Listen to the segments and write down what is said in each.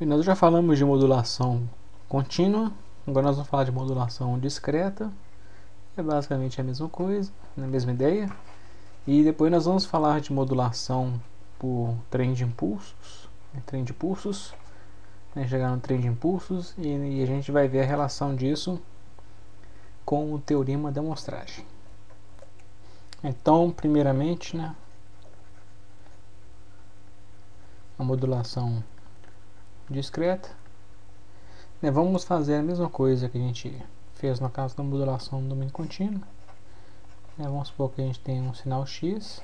E nós já falamos de modulação contínua, agora nós vamos falar de modulação discreta. É basicamente a mesma coisa, a mesma ideia. E depois nós vamos falar de modulação por trem de impulsos, chegar no trem de impulsos e a gente vai ver a relação disso com o teorema da amostragem. Então, primeiramente, a modulação discreta, vamos fazer a mesma coisa que a gente fez no caso da modulação do domínio contínuo. Vamos supor que a gente tem um sinal x,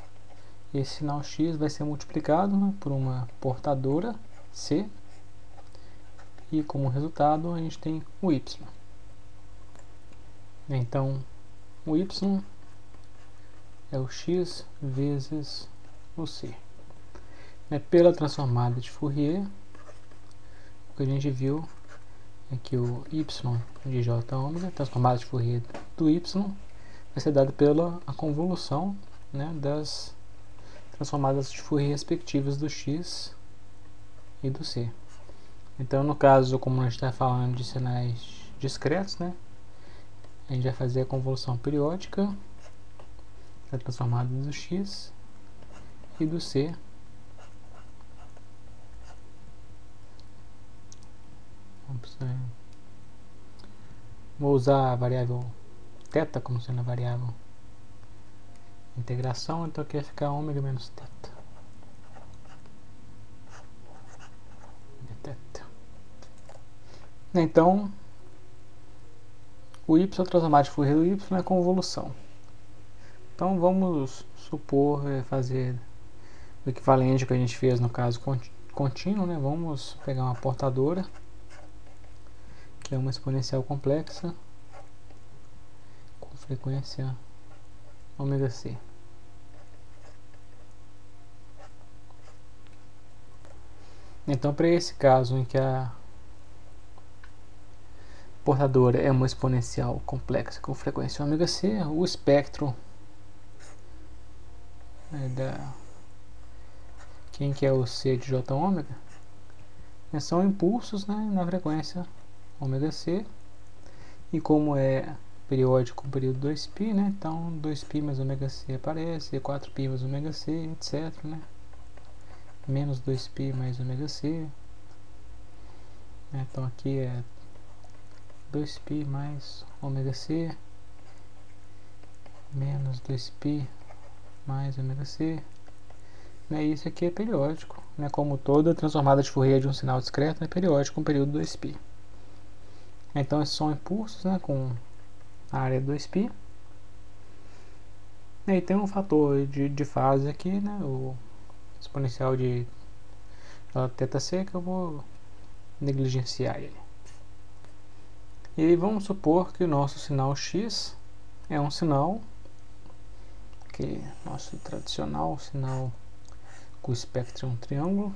e esse sinal x vai ser multiplicado por uma portadora C, e como resultado a gente tem o y. Então o y é o x vezes o C. Pela transformada de Fourier, o que a gente viu é que o y de j ômega, transformada de Fourier do y, vai ser dada pela a convolução das transformadas de Fourier respectivas do x e do c. Então, no caso, como a gente está falando de sinais discretos, a gente vai fazer a convolução periódica da transformada do x e do c. Vou usar a variável θ como sendo a variável integração, então aqui vai ficar ômega menos θ. Então, o y transformado de Fourier do y é convolução. Então, vamos supor fazer o equivalente que a gente fez no caso contínuo, Vamos pegar uma portadora, que é uma exponencial complexa, com frequência ômega c. Então, para esse caso em que a portadora é uma exponencial complexa com frequência ômega c, o espectro quem que é o c de j ômega são impulsos na frequência ômega c, e como é periódico com período 2π, então 2π mais ômega c aparece, 4π mais ômega c, etc, menos 2π mais ômega c, então aqui é 2π mais ômega c, menos 2π mais ômega c, isso aqui é periódico, como toda transformada de Fourier de um sinal discreto é periódico com período 2π. Então esses são impulsos com a área 2π, e tem um fator de fase aqui, o exponencial de θc, que eu vou negligenciar ele. E vamos supor que o nosso sinal x é um sinal que nosso tradicional sinal com o espectro é um triângulo,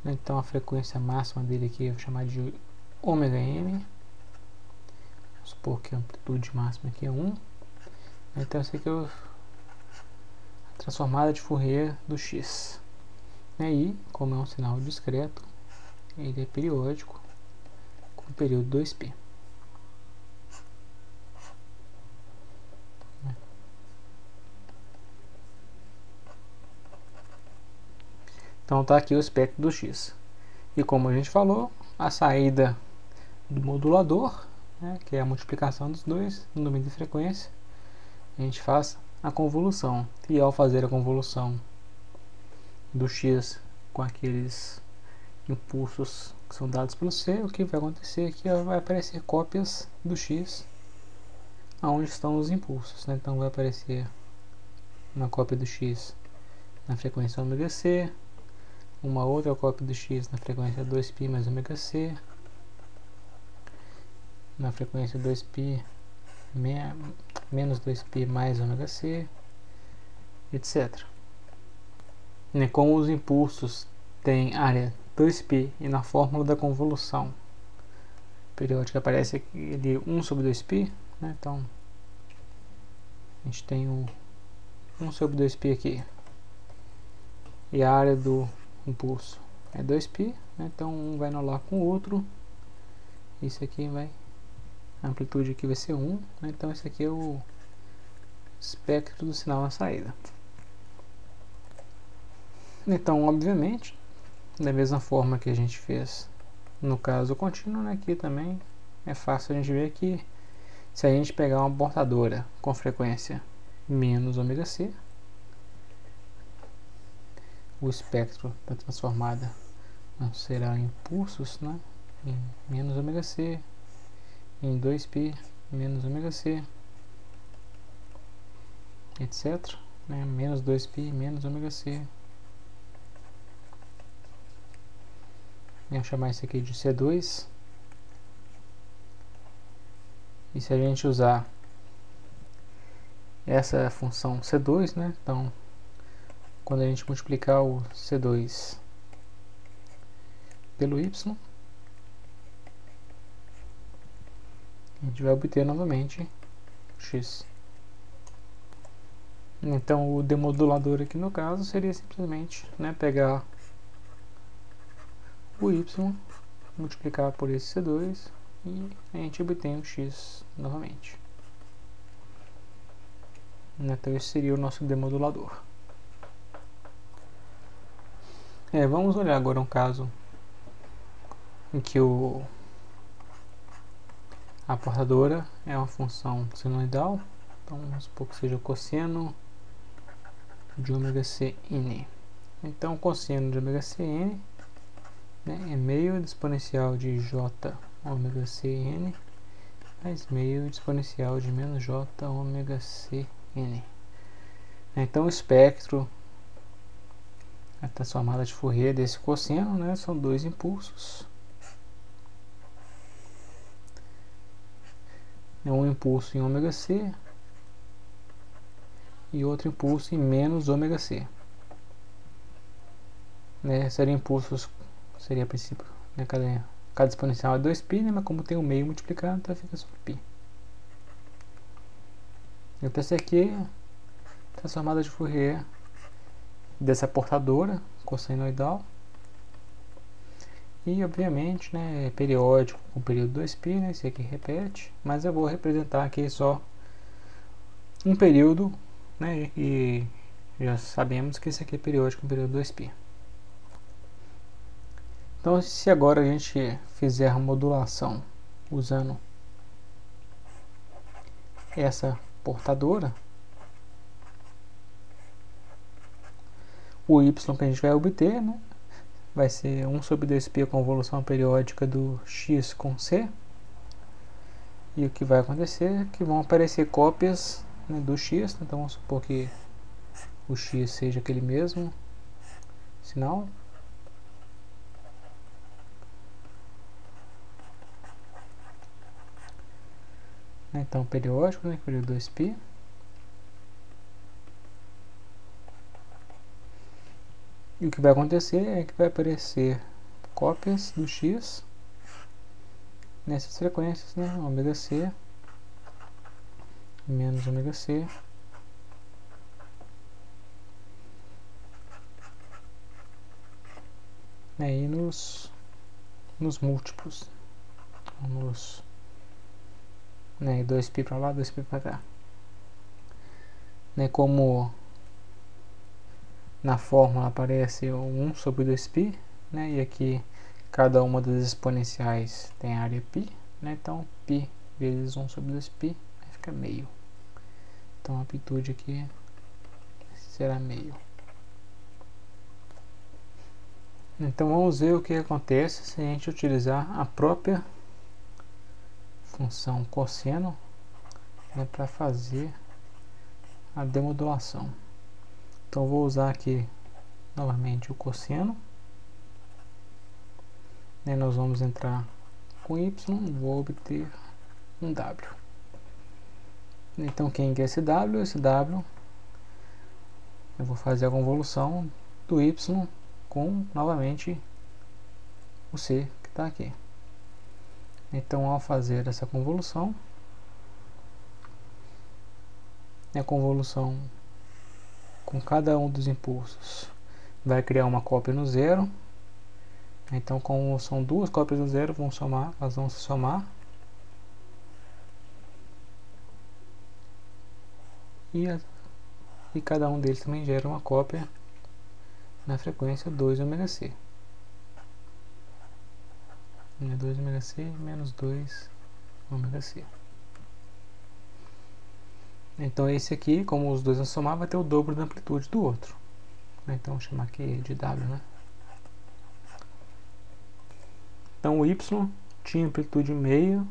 então a frequência máxima dele aqui eu vou chamar de ômega m. Vamos supor que a amplitude máxima aqui é 1. Então essa aqui é a transformada de Fourier do x. E aí, como é um sinal discreto, ele é periódico com período 2π. Então está aqui o espectro do x. E como a gente falou, a saída do modulador, que é a multiplicação dos dois no domínio de frequência, a gente faz a convolução. E ao fazer a convolução do x com aqueles impulsos que são dados pelo c, o que vai acontecer é que vai aparecer cópias do x onde estão os impulsos. Então vai aparecer uma cópia do x na frequência ômega c, uma outra cópia do x na frequência 2π mais ômega c, na frequência 2π menos 2π mais ômega c, etc. Como os impulsos têm área 2π e na fórmula da convolução periódica aparece aqui 1 sobre 2π, então a gente tem o 1 sobre 2π aqui, e a área do impulso é 2π, né? Então um vai anular com o outro. Isso aqui vai, a amplitude aqui vai ser 1, né? Então esse aqui é o espectro do sinal na saída. Então, obviamente, da mesma forma que a gente fez no caso contínuo, né, aqui também é fácil a gente ver que se a gente pegar uma portadora com frequência menos ômega-c, o espectro da transformada será em impulsos, né, em menos ômega-c, em 2π menos ômega-c, etc. Né, menos 2π menos ômega-c. Vou chamar isso aqui de C2. E se a gente usar essa função C2, né, então quando a gente multiplicar o C2 pelo y, a gente vai obter novamente x. Então o demodulador aqui no caso seria simplesmente, né, pegar o y, multiplicar por esse C2 e a gente obtém o x novamente. Então esse seria o nosso demodulador. Vamos olhar agora um caso em que a portadora é uma função senoidal. Então vamos supor que seja o cosseno de ômega-c(n). Então o cosseno de ômega-c(n), né, é meio de exponencial de j ômega-c(n) mais meio de exponencial de menos j ômega-c(n). Então o espectro, a transformada de Fourier desse cosseno, né, são dois impulsos. Um impulso em ômega-c e outro impulso em menos ômega-c. Né, seria a princípio, né, cada exponencial é 2π, né, mas como tem o meio multiplicado, então fica só π. Então essa aqui é a transformada de Fourier dessa portadora cossenoidal. E obviamente, né, é periódico com o período 2π, né, esse aqui repete, mas eu vou representar aqui só um período, né, e já sabemos que esse aqui é periódico com o período 2π. Então se agora a gente fizer a modulação usando essa portadora, o y que a gente vai obter, né, vai ser 1 sobre 2π com a convolução periódica do x com c. E o que vai acontecer é que vão aparecer cópias, né, do x. Então vamos supor que o x seja aquele mesmo sinal. Então periódico, né, período 2π. E o que vai acontecer é que vai aparecer cópias do x nessas frequências, né, ômega-c menos ômega-c e nos múltiplos, né, 2π para lá, 2π para cá, né, como na fórmula aparece o 1 sobre 2π, né, e aqui cada uma das exponenciais tem área π, né, então π vezes 1 sobre 2π fica meio. Então a amplitude aqui será meio. Então vamos ver o que acontece se a gente utilizar a própria função cosseno, né, para fazer a demodulação. Então vou usar aqui novamente o cosseno, né, nós vamos entrar com y, vou obter um w. Então quem quer esse w? Esse w eu vou fazer a convolução do y com novamente o c que está aqui. Então ao fazer essa convolução, a convolução com cada um dos impulsos vai criar uma cópia no zero, Então, como são duas cópias do zero, elas vão se somar. E cada um deles também gera uma cópia na frequência 2 ômega c. 2 ômega c menos 2 ômega c. Então esse aqui, como os dois vão somar, vai ter o dobro da amplitude do outro. Então vou chamar aqui de W, né? Então o Y tinha amplitude meio,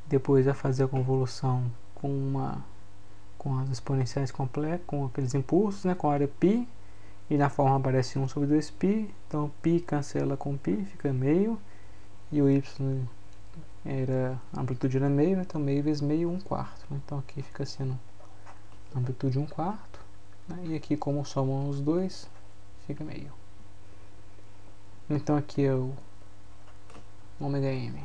depois vai fazer a convolução com as exponenciais completas, com aqueles impulsos, né, com a área π, e na forma aparece 1 sobre 2π, então π cancela com π, fica meio, e o y a amplitude era meio, né, então meio vezes meio, 1/4, né, então aqui fica sendo amplitude 1/4, né, e aqui como somam os dois, fica meio. Então aqui é o ômega m.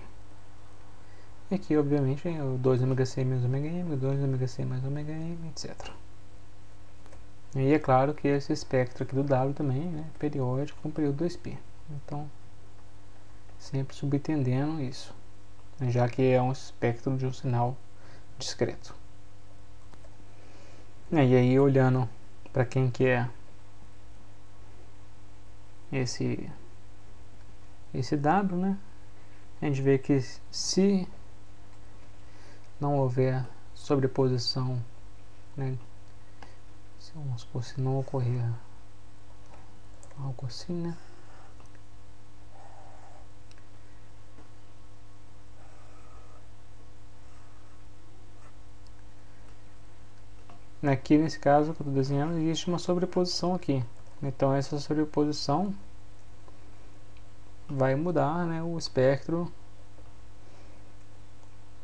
E aqui, obviamente, é o 2 ômega c menos ômega m, o 2 ômega c mais ômega m, etc. E é claro que esse espectro aqui do W também, né, periódico com período 2π. Então, sempre subentendendo isso, já que é um espectro de um sinal discreto. E aí, olhando para quem que é esse W, né, a gente vê que se não houver sobreposição, né, vamos supor, se não ocorrer algo assim, né, aqui nesse caso que eu estou desenhando, existe uma sobreposição aqui, então essa sobreposição vai mudar, né, o espectro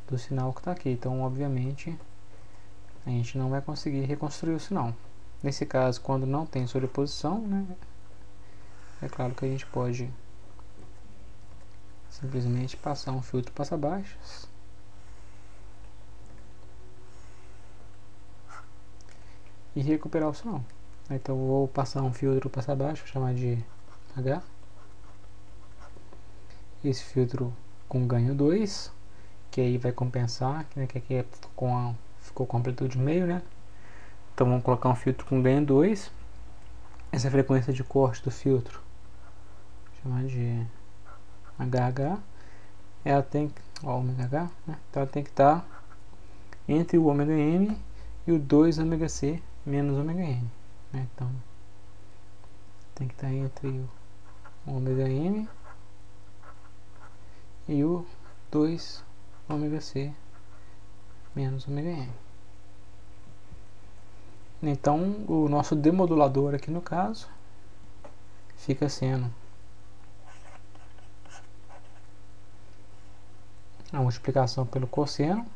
do sinal que está aqui. Então, obviamente, a gente não vai conseguir reconstruir o sinal. Nesse caso, quando não tem sobreposição, né, é claro que a gente pode simplesmente passar um filtro passa-baixos e recuperar o sinal. Então, eu vou passar um filtro passa-baixo, vou chamar de H. Esse filtro com ganho 2, que aí vai compensar, né, que aqui ficou com amplitude meio, né? Então vamos colocar um filtro com ganho 2. Essa frequência de corte do filtro, vou chamar de HH, ela tem ômega H, né? Então ela tem que estar entre o ômega m e o 2 ômega c menos ômega m, né? Então tem que estar entre o ômega m e o 2 ômega c menos ômega m. Então o nosso demodulador aqui no caso fica sendo a multiplicação pelo cosseno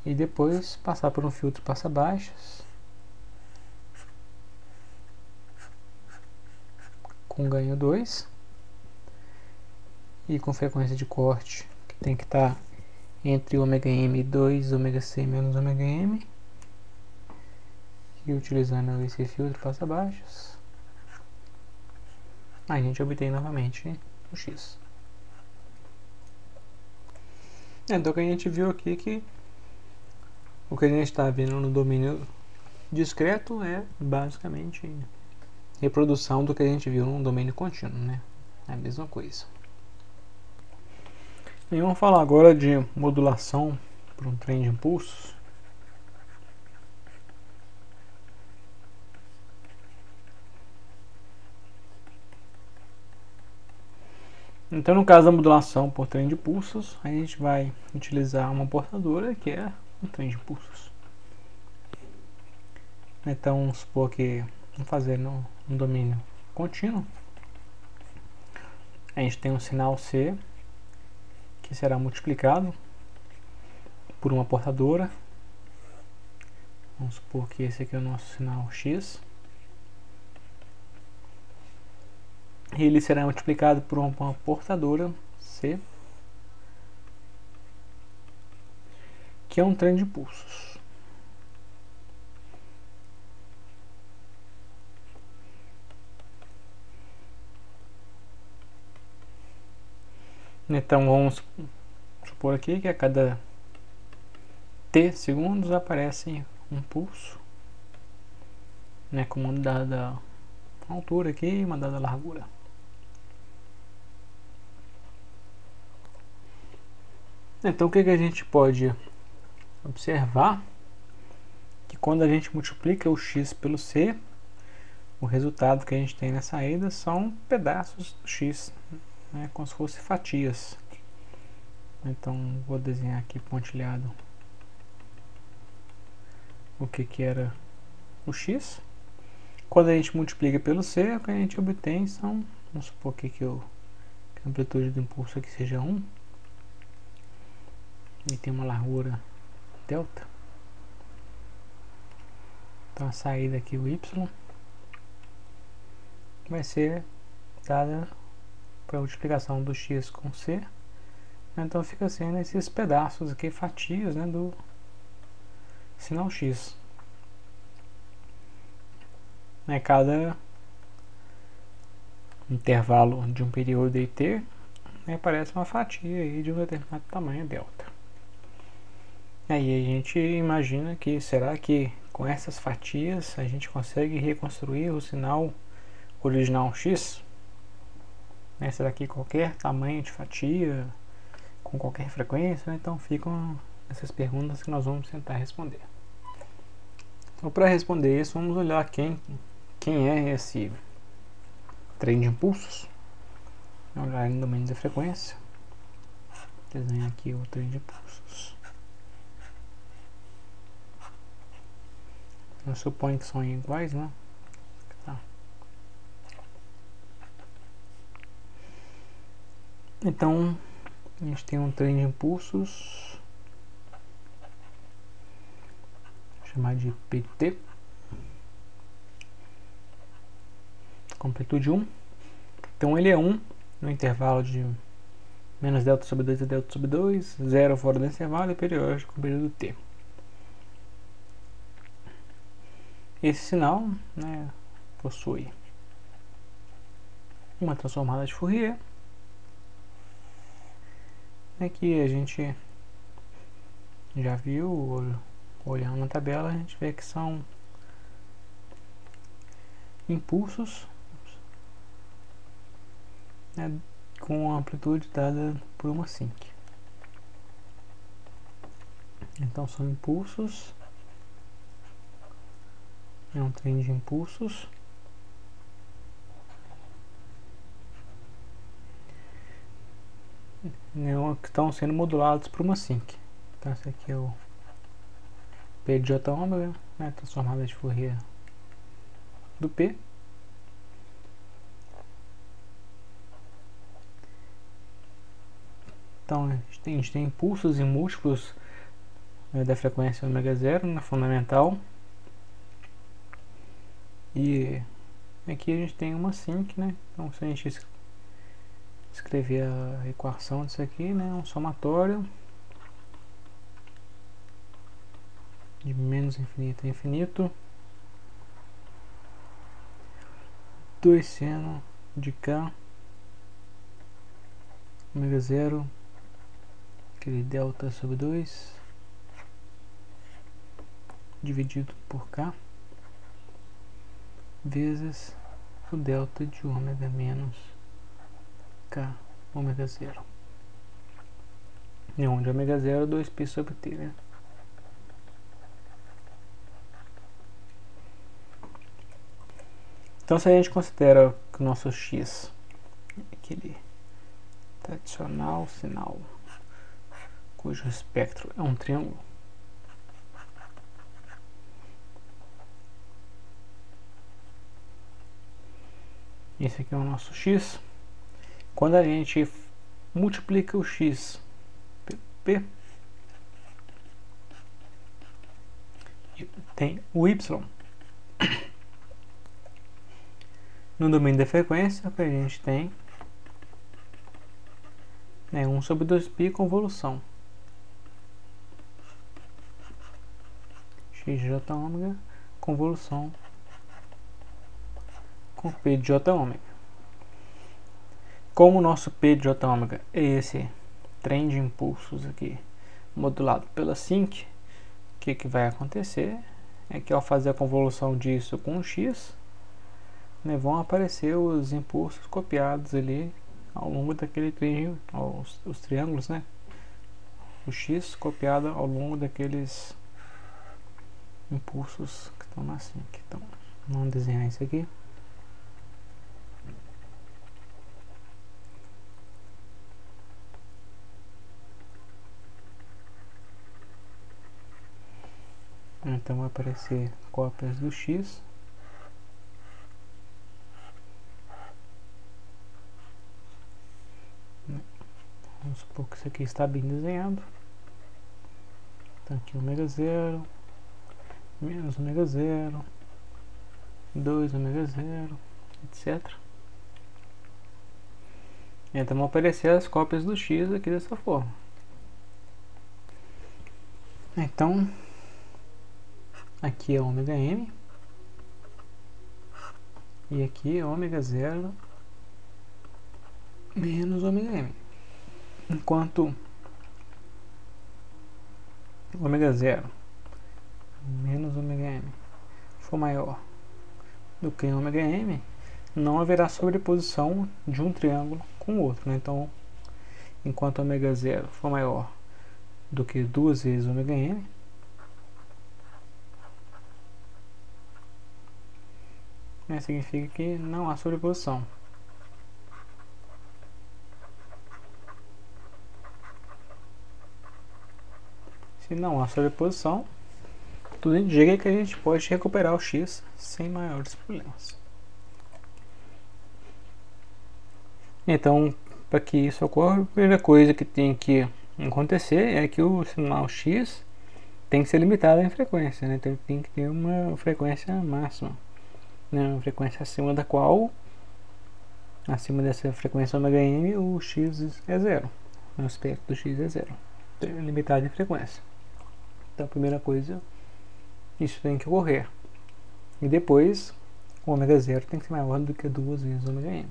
e depois passar por um filtro passa-baixos com ganho 2 e com frequência de corte que tem que estar entre ômega m e 2 ômega c menos ômega m, e utilizando esse filtro passa-baixos a gente obtém novamente o x. Então o que a gente viu aqui que o que a gente está vendo no domínio discreto é basicamente reprodução do que a gente viu no domínio contínuo, né? É a mesma coisa. E vamos falar agora de modulação para um trem de impulsos. Então, no caso da modulação por trem de pulsos, a gente vai utilizar uma portadora que é um trem de pulsos. Então, vamos supor que vamos fazer no domínio contínuo. A gente tem um sinal C que será multiplicado por uma portadora. Vamos supor que esse aqui é o nosso sinal X. E ele será multiplicado por uma portadora C, aqui é um trem de impulsos. Então vamos supor aqui que a cada t segundos aparece um pulso, né, com uma dada altura aqui e uma dada largura. Então o que a gente pode observar? Que quando a gente multiplica o x pelo c, o resultado que a gente tem na saída são pedaços do x, né, como se fossem fatias. Então vou desenhar aqui pontilhado o que era o x. Quando a gente multiplica pelo c, o que a gente obtém são, vamos supor que a amplitude do impulso aqui seja 1 e tem uma largura delta. Então a saída aqui, o y, vai ser dada para a multiplicação do x com c. Então fica sendo esses pedaços aqui, fatias, né, do sinal x. Cada intervalo de um período t, aparece uma fatia aí de um determinado tamanho delta. Aí a gente imagina que será que com essas fatias a gente consegue reconstruir o sinal original x? Será que qualquer tamanho de fatia, com qualquer frequência? Então ficam essas perguntas que nós vamos tentar responder. Então, para responder isso, vamos olhar quem é esse trem de impulsos. Vamos olhar no domínio da frequência. Desenhar aqui o trem de impulsos. Eu suponho que são iguais, né? Tá. Então, a gente tem um trem de impulsos, vou chamar de PT, com amplitude 1. Então ele é 1 no intervalo de menos delta sobre 2 a delta sobre 2, 0 fora do intervalo e periódico com período t. Esse sinal, né, possui uma transformada de Fourier, que a gente já viu, olhando na tabela, a gente vê que são impulsos, né, com amplitude dada por uma sinc. Então são impulsos, é um trem de impulsos que estão sendo modulados por uma sinc. Então esse aqui é o P de j ômega, né, transformada de Fourier do P. Então a gente tem impulsos e múltiplos, né, da frequência ômega 0 na fundamental. E aqui a gente tem uma sinc, né? Então se a gente escrever a equação disso aqui, né, um somatório de menos infinito a infinito, 2 seno de k ômega 0, aquele delta sobre 2 dividido por k vezes o delta de ômega menos k ômega 0, e onde ômega 0 é 2π sobre t, né? Então se a gente considera que o nosso x é aquele tradicional sinal cujo espectro é um triângulo, esse aqui é o nosso x. Quando a gente multiplica o x pelo p, tem o y. No domínio da frequência, o que a gente tem é 1 sobre 2π convolução. x de j ômega, convolução com P de j ômega. Como o nosso P de j ômega é esse trem de impulsos aqui, modulado pela sinc, o que vai acontecer é que ao fazer a convolução disso com x, né, vão aparecer os impulsos copiados ali ao longo daquele trem, os triângulos, né? O x copiado ao longo daqueles impulsos que estão na sinc. Então, vamos desenhar isso aqui. Então vai aparecer cópias do x. Vamos supor que isso aqui está bem desenhado. Então aqui ômega 0, menos ômega 0, 2 ômega 0, etc. Então vão aparecer as cópias do x aqui dessa forma. Então, aqui é ômega m. E aqui é ômega 0 menos ômega m. Enquanto ômega 0 menos ômega m for maior do que ômega m, não haverá sobreposição de um triângulo com o outro, né? Então, enquanto ômega 0 for maior do que 2 vezes ômega m, significa que não há sobreposição. Se não há sobreposição, tudo indica que a gente pode recuperar o x sem maiores problemas. Então, para que isso ocorra, a primeira coisa que tem que acontecer é que o sinal x tem que ser limitado em frequência, né? Então ele tem que ter uma frequência máxima, né? Uma frequência acima da qual, acima dessa frequência ômega m, o x é zero, o aspecto do x é zero, então, é limitado em frequência. Então a primeira coisa, isso tem que ocorrer. E depois, o ômega 0 tem que ser maior do que 2 vezes ômega m.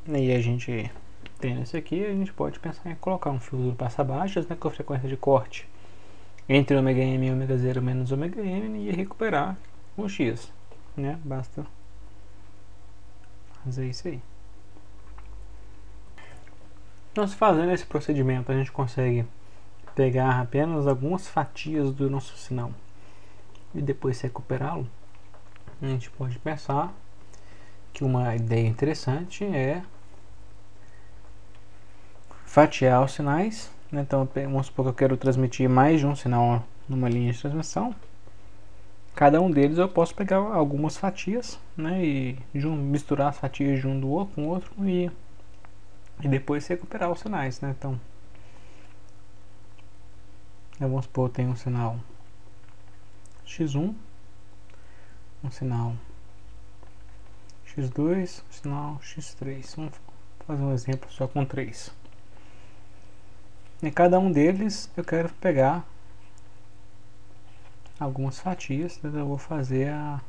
E a gente, tendo isso aqui, a gente pode pensar em colocar um fio passa-baixas, né, com a frequência de corte entre ômega m e ômega 0 menos ômega m e recuperar o x, né? Basta fazer isso aí. Então, se fazendo esse procedimento, a gente consegue pegar apenas algumas fatias do nosso sinal e depois recuperá-lo. A gente pode pensar que uma ideia interessante é fatiar os sinais, né? Então vamos supor que eu quero transmitir mais de um sinal numa linha de transmissão. Cada um deles eu posso pegar algumas fatias, né, e misturar as fatias de um com o outro e depois recuperar os sinais, né? Então vamos supor que eu tenho um sinal x1, um sinal x2, um sinal x3. Vamos fazer um exemplo só com 3. Em cada um deles eu quero pegar algumas fatias, então eu vou fazer a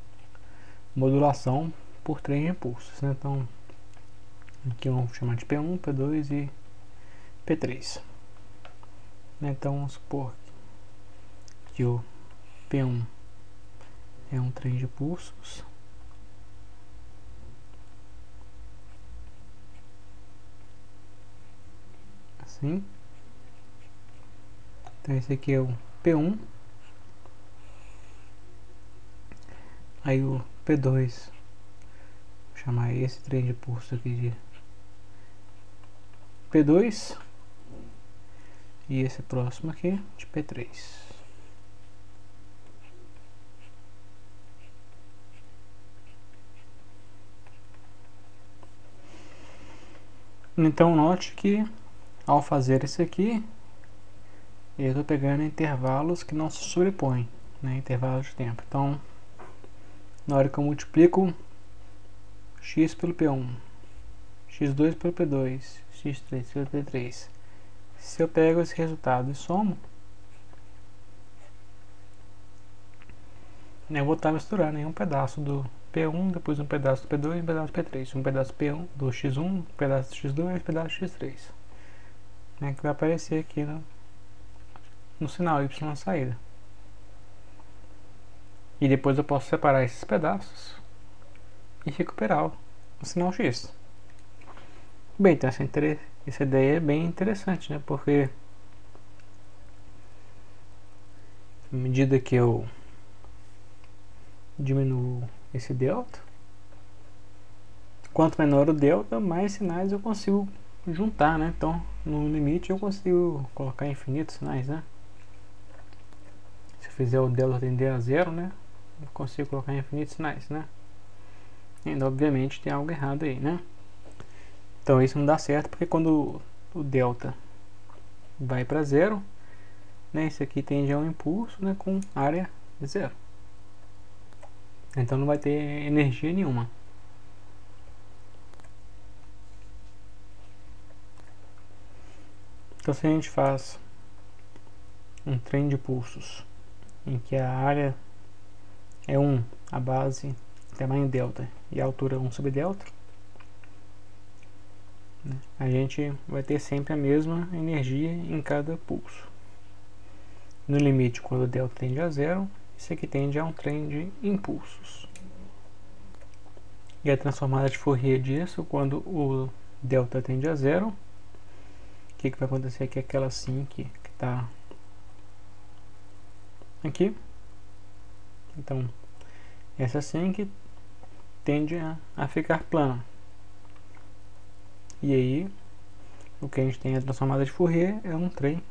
modulação por trem de impulsos, né? Então aqui vamos chamar de P1, P2 e P3. Então vamos supor que o P1 é um trem de pulsos, assim. Então esse aqui é o P1. Aí o P2, vou chamar esse trem de pulso aqui de P2 e esse próximo aqui de P3. Então note que ao fazer isso aqui, eu estou pegando intervalos que não se sobrepõem, né? Intervalos de tempo. Então, na hora que eu multiplico x pelo P1, x2 pelo P2, x3 pelo P3, se eu pego esse resultado e somo, Eu vou estar misturando em um pedaço do P1, depois um pedaço do P2 e um pedaço do P3. Um pedaço P1 do X1, um pedaço do X2 e um pedaço do X3. Que vai aparecer aqui no sinal Y na saída. E depois eu posso separar esses pedaços e recuperar o sinal X. Bem, então essa ideia é bem interessante, né? Porque à medida que eu diminuo esse delta, quanto menor o delta, mais sinais eu consigo juntar, né? Então, no limite eu consigo colocar infinitos sinais, né? Se eu fizer o delta tender a zero, né? Eu consigo colocar infinitos sinais, né? E obviamente tem algo errado aí, né? Então isso não dá certo, porque quando o delta vai para zero, né? Isso aqui tende a um impulso, né? Com área zero. Então não vai ter energia nenhuma. Então se a gente faz um trem de pulsos em que a área é 1, a base tamanho delta e a altura 1 sobre delta, né, a gente vai ter sempre a mesma energia em cada pulso. No limite, quando o delta tende a zero, isso aqui tende a um trem de impulsos. E a transformada de Fourier disso, quando o delta tende a zero, o que vai acontecer aqui? Aquela sinc que está aqui. Então, essa sinc tende a ficar plana. E aí, o que a gente tem a transformada de Fourier é um trem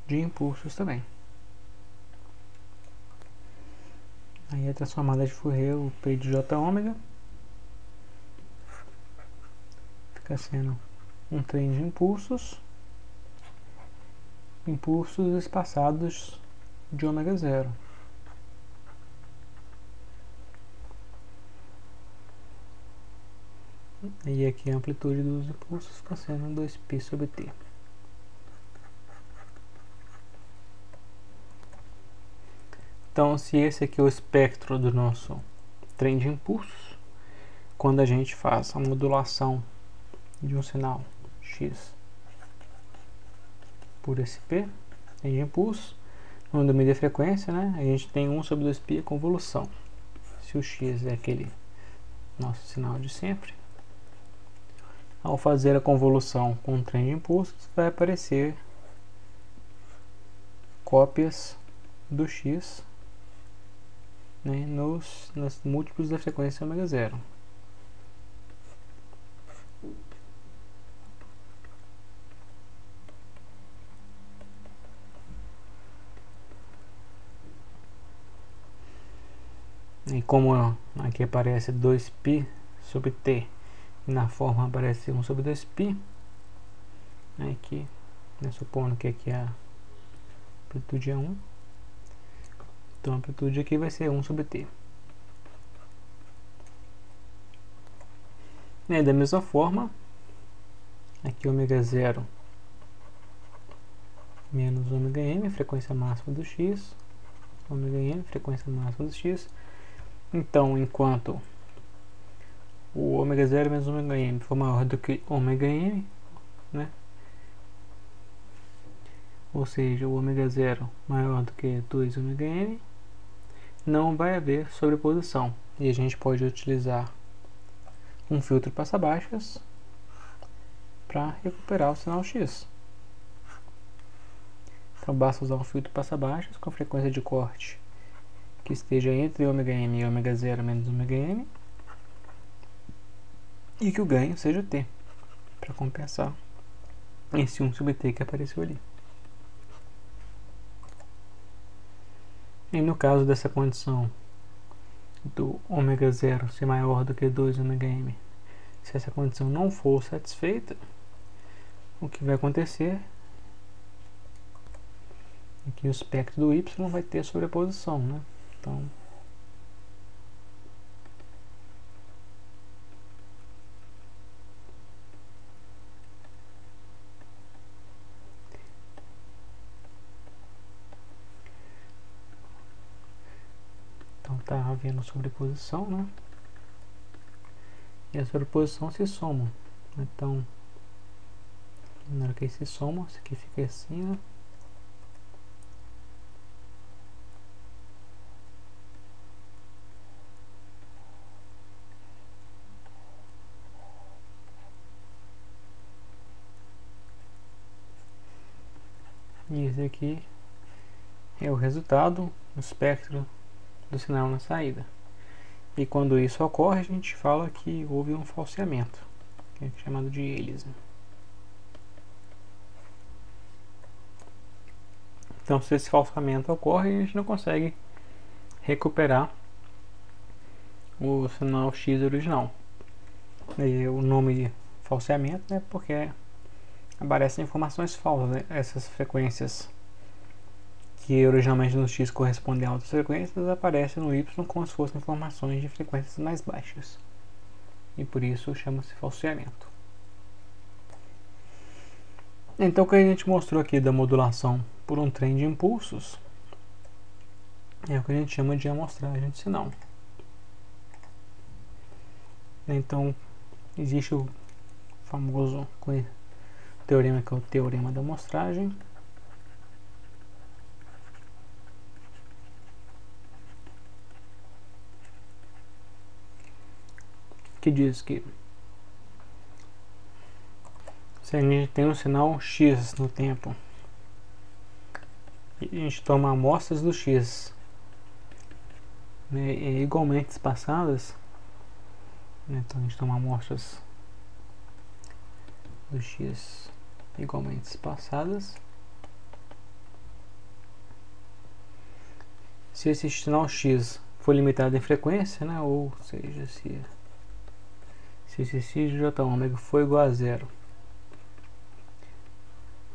de impulsos também. Aí a transformada de Fourier, o P de J ômega, fica sendo um trem de impulsos espaçados de ômega zero. E aqui a amplitude dos impulsos fica sendo 2π sobre t. Então, se esse aqui é o espectro do nosso trem de impulsos, quando a gente faz a modulação de um sinal x por esse p, trem de impulso, no domínio de frequência, né, a gente tem 1 sobre 2π a convolução. Se o x é aquele nosso sinal de sempre, ao fazer a convolução com o trem de impulsos, vai aparecer cópias do x, né, nos múltiplos da frequência ômega zero. E como aqui aparece 2π sobre t, e na forma aparece 1 sobre 2π, aqui, né, supondo que aqui a amplitude é 1, então a amplitude aqui vai ser 1 sobre t. E da mesma forma, aqui ômega zero menos ômega m, frequência máxima do x, ômega m, frequência máxima do x. Então, enquanto o ômega 0 menos ômega m for maior do que ômega m, né? Ou seja, o ômega 0 maior do que 2 ômega m, não vai haver sobreposição. E a gente pode utilizar um filtro passabaixas para recuperar o sinal x. Então basta usar um filtro passabaixas com frequência de corte que esteja entre ômega m e ômega 0 menos ômega m, e que o ganho seja t, para compensar esse 1 sobre t que apareceu ali. E no caso dessa condição do ômega 0 ser maior do que 2 ômega m, se essa condição não for satisfeita, o que vai acontecer é que o espectro do y vai ter sobreposição, né? Então, está havendo sobreposição, né? E a sobreposição se somam. Então, na hora que eles se somam, isso aqui fica assim, né? E esse aqui é o resultado, o espectro do sinal na saída. E quando isso ocorre, a gente fala que houve um falseamento, que é chamado de hélice. Então, se esse falseamento ocorre, a gente não consegue recuperar o sinal X original. E o nome falseamento é porque aparecem informações falsas, né? Essas frequências que originalmente no X correspondem a outras frequências aparecem no Y como se fossem informações de frequências mais baixas. E por isso chama-se falseamento. Então, o que a gente mostrou aqui da modulação por um trem de impulsos é o que a gente chama de amostragem de sinal. Então, existe o famoso teorema, que é o teorema da amostragem, que diz que se a gente tem um sinal X no tempo e a gente toma amostras do X, né, igualmente espaçadas, né, então a gente toma amostras do X igualmente espaçadas, se esse sinal X for limitado em frequência, né, ou seja, se esse x de j for igual a zero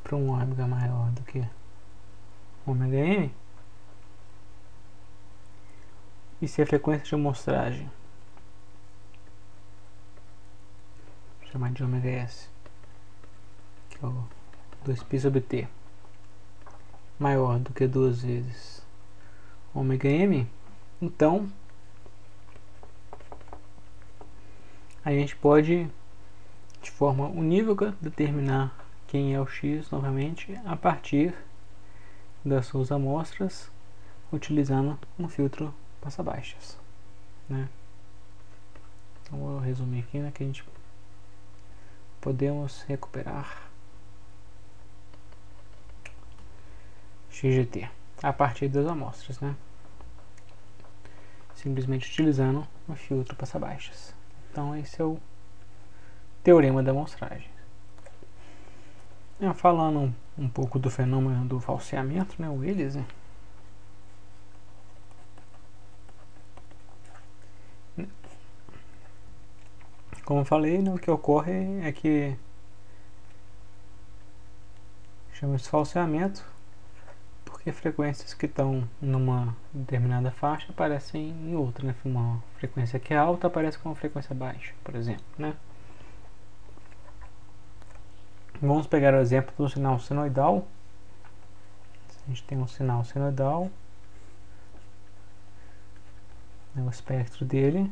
para um ômega maior do que ômega m, e se a frequência de amostragem, chamar de ômega s, que é o 2π sobre t, maior do que 2 vezes ômega m, então a gente pode, de forma unívoca, determinar quem é o X novamente a partir das suas amostras, utilizando um filtro passabaixas, né? Então vou resumir aqui, né, que a gente podemos recuperar X de t a partir das amostras, né? Simplesmente utilizando um filtro passabaixas. Então esse é o teorema da amostragem. Falando um pouco do fenômeno do falseamento, né, o hélice, como eu falei, né, o que ocorre é que chama-se falseamento porque frequências que estão numa determinada faixa aparecem em outra, né? Uma frequência que é alta aparece com uma frequência baixa, por exemplo, né? Vamos pegar o exemplo do sinal senoidal. A gente tem um sinal senoidal, né, o espectro dele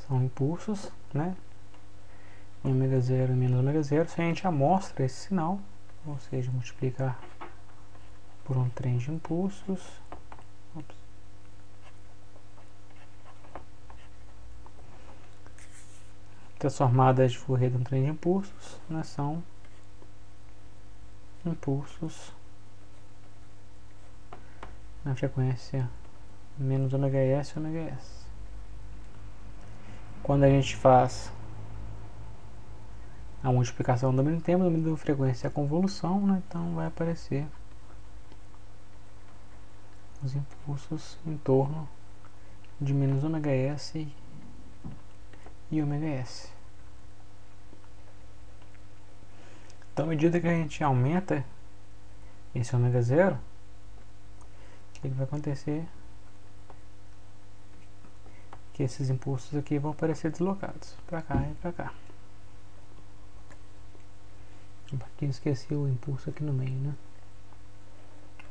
são impulsos, né? Em ômega 0 e menos ômega 0. Se a gente amostra esse sinal, ou seja, multiplicar por um trem de impulsos, transformadas de Fourier de um trem de impulsos, né, são impulsos na frequência menos ômega s e ômega s. Quando a gente faz a multiplicação do domínio do tempo, o domínio da frequência é a convolução, né, então vai aparecer os impulsos em torno de menos ômega s e ômega s. Então, à medida que a gente aumenta esse ômega 0, o que vai acontecer? Que esses impulsos aqui vão aparecer deslocados para cá e para cá. Aqui esqueci o impulso aqui no meio, né?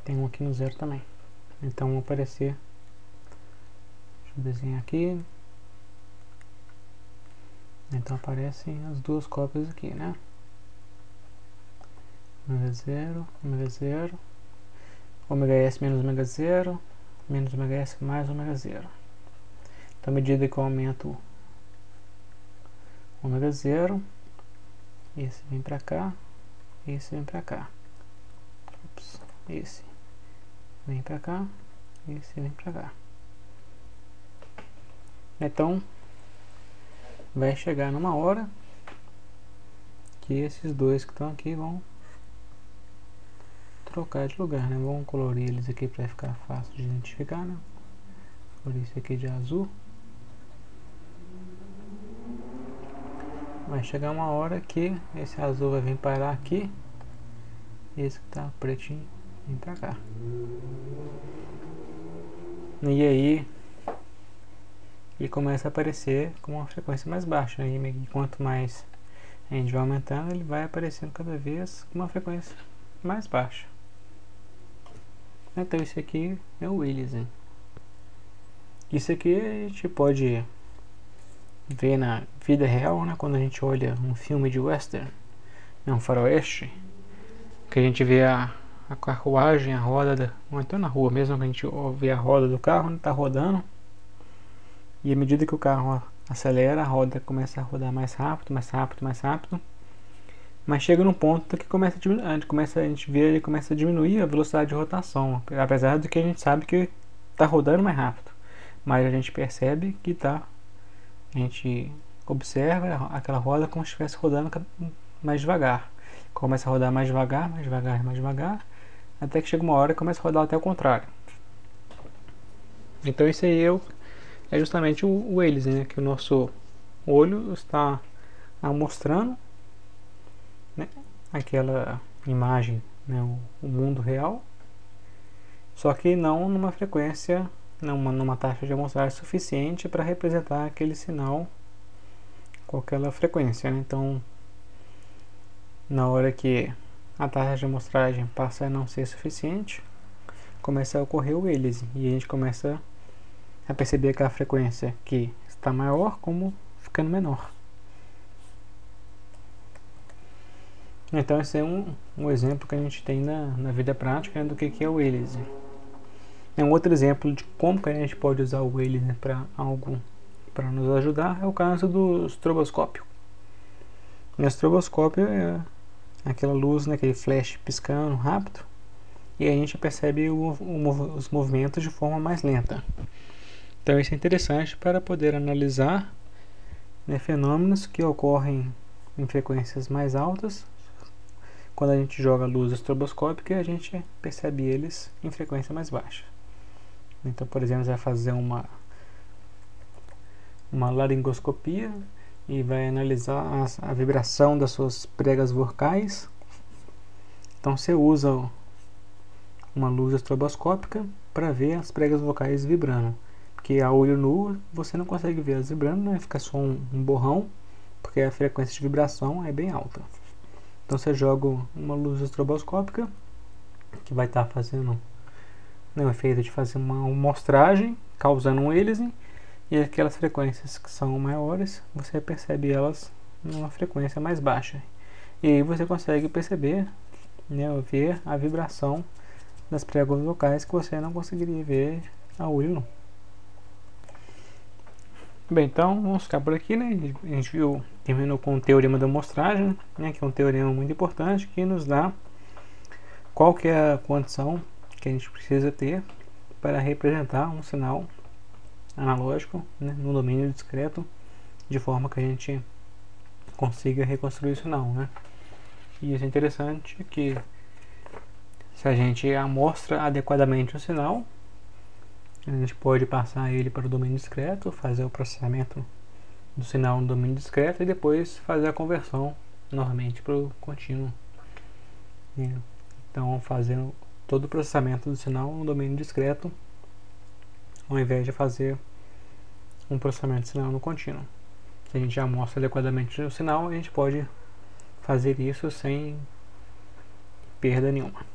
Tem um aqui no zero também. Então vão aparecer, deixa eu desenhar aqui, então aparecem as duas cópias aqui, né? Ômega 0, ômega 0, ômega S menos ômega 0, menos ômega S mais ômega 0. Então, à medida que eu aumento ômega 0, esse vem para cá, esse vem para cá. Ups, esse vem para cá, esse vem para cá. Então, vai chegar numa hora que esses dois que estão aqui vão trocar de lugar, né? Vamos colorir eles aqui para ficar fácil de identificar, né? Colorir esse aqui de azul. Vai chegar uma hora que esse azul vai vir parar aqui e esse que tá pretinho vem pra cá. E aí ele começa a aparecer com uma frequência mais baixa, né? E quanto mais a gente vai aumentando, ele vai aparecendo cada vez com uma frequência mais baixa. Então esse aqui é o Willis, hein? Isso aqui a gente pode ver na vida real, né? Quando a gente olha um filme de western, um faroeste, que a gente vê a carruagem, a roda, ou então na rua mesmo, que a gente vê a roda do carro, né? Tá rodando, e à medida que o carro acelera, a roda começa a rodar mais rápido, mais rápido, mais rápido, mas chega num ponto que começa a diminuir, a gente vê ele começa a diminuir a velocidade de rotação, apesar de que a gente sabe que tá rodando mais rápido, mas a gente percebe que a gente observa aquela roda como se estivesse rodando mais devagar. Começa a rodar mais devagar, mais devagar, mais devagar, até que chega uma hora e começa a rodar até o contrário. Então isso aí é justamente o Waze, né? Que o nosso olho está mostrando, né? Aquela imagem, né? O mundo real, só que não numa frequência, numa taxa de amostragem suficiente para representar aquele sinal com aquela frequência, né? Então, na hora que a taxa de amostragem passa a não ser suficiente, começa a ocorrer o aliasing, e a gente começa a perceber aquela frequência que está maior como ficando menor. Então esse é um exemplo que a gente tem na vida prática, né, do que é o aliasing. Um outro exemplo de como que a gente pode usar o aliasing para algo para nos ajudar é o caso do estroboscópio. O estroboscópio é aquela luz, né, aquele flash piscando rápido, e a gente percebe os movimentos de forma mais lenta. Então isso é interessante para poder analisar, né, fenômenos que ocorrem em frequências mais altas. Quando a gente joga luz estroboscópica, a gente percebe eles em frequência mais baixa. Então, por exemplo, você vai fazer uma laringoscopia e vai analisar a vibração das suas pregas vocais. Então você usa uma luz estroboscópica para ver as pregas vocais vibrando, porque a olho nu você não consegue ver elas vibrando, né? Fica só um borrão, porque a frequência de vibração é bem alta. Então você joga uma luz estroboscópica que vai estar fazendo, né, o efeito de fazer uma amostragem, causando um aliasing, e aquelas frequências que são maiores, você percebe elas numa frequência mais baixa. E aí você consegue perceber, né, ver a vibração das pregas vocais que você não conseguiria ver a olho nu. Bem, então vamos ficar por aqui, né? A gente terminou com o teorema da amostragem, né, que é um teorema muito importante que nos dá qual que é a condição que a gente precisa ter para representar um sinal analógico, né, no domínio discreto, de forma que a gente consiga reconstruir o sinal, né? E isso é interessante, que se a gente amostra adequadamente o sinal, a gente pode passar ele para o domínio discreto, fazer o processamento do sinal no domínio discreto e depois fazer a conversão novamente para o contínuo. Então, fazendo todo o processamento do sinal no domínio discreto, ao invés de fazer um processamento de sinal no contínuo. Se a gente amostra adequadamente o sinal, a gente pode fazer isso sem perda nenhuma.